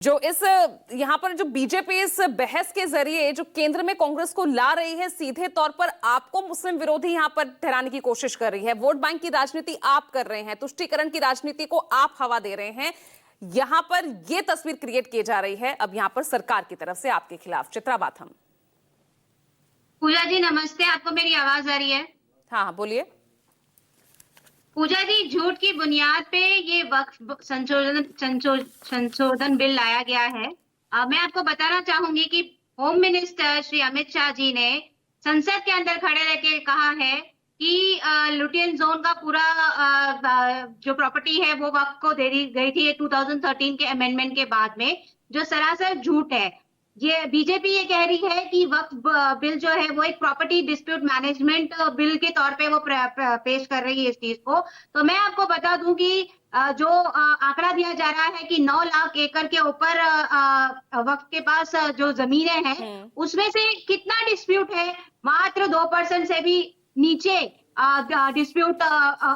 जो इस यहाँ पर जो बीजेपी इस बहस के जरिए जो केंद्र में कांग्रेस को ला रही है, सीधे तौर पर आपको मुस्लिम विरोधी यहाँ पर ठहराने की कोशिश कर रही है। वोट बैंक की राजनीति आप कर रहे हैं, तुष्टीकरण की राजनीति को आप हवा दे रहे हैं। यहाँ पर यह तस्वीर क्रिएट की जा रही है अब यहाँ पर सरकार की तरफ से आपके खिलाफ। चित्रा बाथम। पूजा जी नमस्ते, आपको मेरी आवाज आ रही है? हाँ बोलिए। पूजा जी, झूठ की बुनियाद पे ये वक्फ संशोधन बिल लाया गया है। मैं आपको बताना चाहूंगी कि होम मिनिस्टर श्री अमित शाह जी ने संसद के अंदर खड़े रह के कहा है कि लुटियन जोन का पूरा जो प्रॉपर्टी है वो वक्फ को दे दी गई थी 2013 के अमेंडमेंट के बाद में, जो सरासर झूठ है। ये बीजेपी ये कह रही है कि वक्फ बिल जो है वो एक प्रॉपर्टी डिस्प्यूट मैनेजमेंट बिल के तौर पे वो पेश कर रही है इस चीज को। तो मैं आपको बता दूं कि जो आंकड़ा दिया जा रहा है कि 9 लाख एकड़ के ऊपर वक्फ के पास जो जमीनें हैं उसमें से कितना डिस्प्यूट है, मात्र 2% से भी नीचे डिस्प्यूट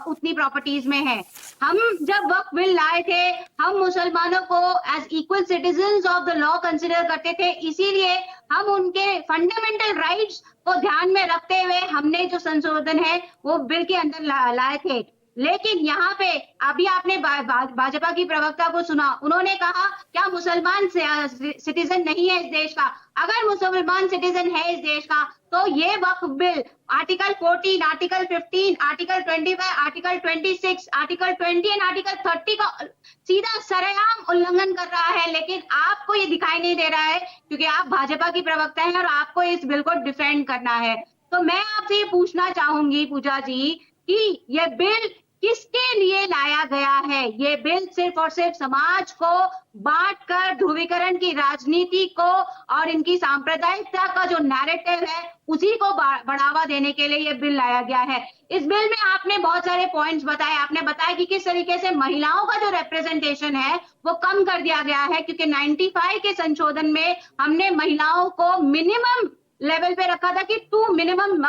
उतनी प्रॉपर्टीज में है। हम जब वक्फ बिल लाए थे, हम मुसलमानों को as equal citizens of the law consider करते थे, इसीलिए हम उनके फंडामेंटल राइट्स को ध्यान में रखते हुए हमने जो संशोधन है वो बिल के अंदर लाए थे। लेकिन यहाँ पे अभी आपने भाजपा की प्रवक्ता को सुना, उन्होंने कहा क्या मुसलमान सिटीजन नहीं है इस देश का? अगर मुसलमान सिटीजन है इस देश का तो ये Waqf bill article 14, article 15, article 25, article 26, article 20 and article 30 का सीधा सरेआम उल्लंघन कर रहा है। लेकिन आपको ये दिखाई नहीं दे रहा है क्योंकि आप भाजपा की प्रवक्ता हैं और आपको इस बिल को डिफेंड करना है। तो मैं आपसे ये पूछना चाहूंगी पूजा जी कि ये बिल किसके लिए लाया गया है? ये बिल सिर्फ और सिर्फ समाज को बांटकर ध्रुवीकरण की राजनीति को और इनकी सांप्रदायिकता का जो नैरेटिव है उसी को बढ़ावा देने के लिए ये बिल लाया गया है। इस बिल में आपने बहुत सारे पॉइंट्स बताए। आपने बताया कि किस तरीके से महिलाओं का जो रिप्रेजेंटेशन है वो कम कर दिया गया है, क्योंकि 95 के संशोधन में हमने महिलाओं को मिनिमम लेवल पे रखा था कि 2 minimum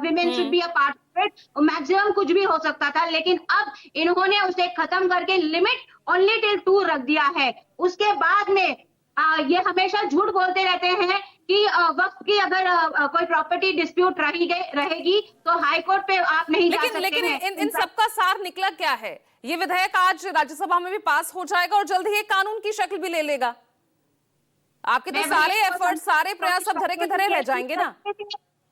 women should be a part, maximum कुछ भी हो सकता था। लेकिन अब इन्होंने उसे खत्म करके लिमिट ओनली टिल 2 रख दिया है। उसके बाद में ये हमेशा झूठ बोलते रहते हैं कि वक्त की अगर कोई प्रॉपर्टी डिस्प्यूट रहेगी तो हाई कोर्ट पे आप नहीं जा सकते। लेकिन इन सबका सार निकला क्या है? ये विधेयक आज राज्यसभा में भी पास हो जाएगा और जल्द ही एक कानून की शक्ल भी ले लेगा। आपके तो सारे एफर्ट, सारे प्रयास सब धरे के धरे रह जाएंगे ना।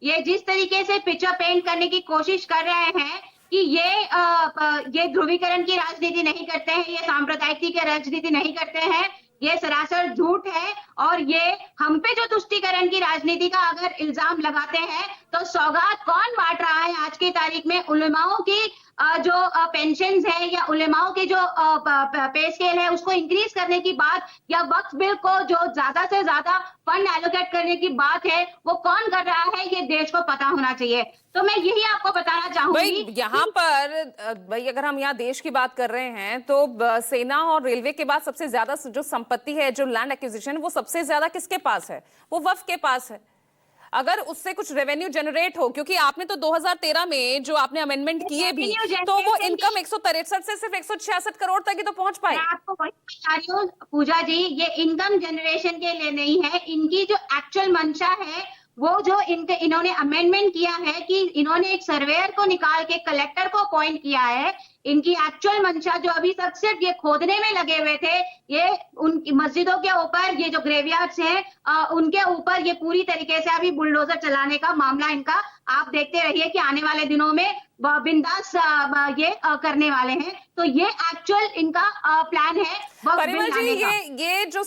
ये जिस तरीके से पिक्चर पेंट करने की कोशिश कर रहे हैं कि ये ध्रुवीकरण की राजनीति नहीं करते हैं, ये सांप्रदायिक की राजनीति नहीं करते हैं, ये सरासर झूठ है। और ये हम पे जो तुष्टीकरण की राजनीति का अगर इल्जाम लगाते हैं तो सौगात कौन बांट रहा है आज की तारीख में? उलेमाओं की जो पेंशन्स है या उलेमाओं के जो पे स्केल है उसको इंक्रीज करने की बात, या वक्फ बिल को जो ज्यादा से ज्यादा फंड एलोकेट करने की बात है, वो कौन कर रहा है ये देश को पता होना चाहिए। तो मैं यही आपको बताना चाहूंगी यहाँ पर भाई, अगर हम यहाँ देश की बात कर रहे हैं तो सेना और रेलवे के बाद सबसे ज्यादा जो संपत्ति है, जो लैंड एक्विजिशन, वो सबसे ज्यादा किसके पास है? वो वक्फ के पास है। अगर उससे कुछ रेवेन्यू जनरेट हो, क्योंकि आपने तो 2013 में जो आपने अमेंडमेंट किए भी, तो वो इनकम 163 से सिर्फ 166 करोड़ तक ही तो पहुंच पाई। मैं आपको वही बता रही हूँ पूजा जी, ये इनकम जनरेशन के लिए नहीं है। इनकी जो एक्चुअल मंशा है वो जो इन्होंने अमेंडमेंट किया है कि इन्होंने एक सर्वेयर को निकाल के कलेक्टर को अपॉइंट किया है। इनकी एक्चुअल मंशा जो अभी तक सिर्फ ये खोदने में लगे हुए थे, ये उनकी मस्जिदों के ऊपर, ये जो ग्रेवयार्ड्स हैं उनके ऊपर ये पूरी तरीके से अभी बुलडोजर चलाने का मामला इनका आप देखते रहिए कि आने वाले दिनों में बिंदास ये करने वाले हैं। तो ये एक्चुअल इनका प्लान है। परिमल जी, ये जो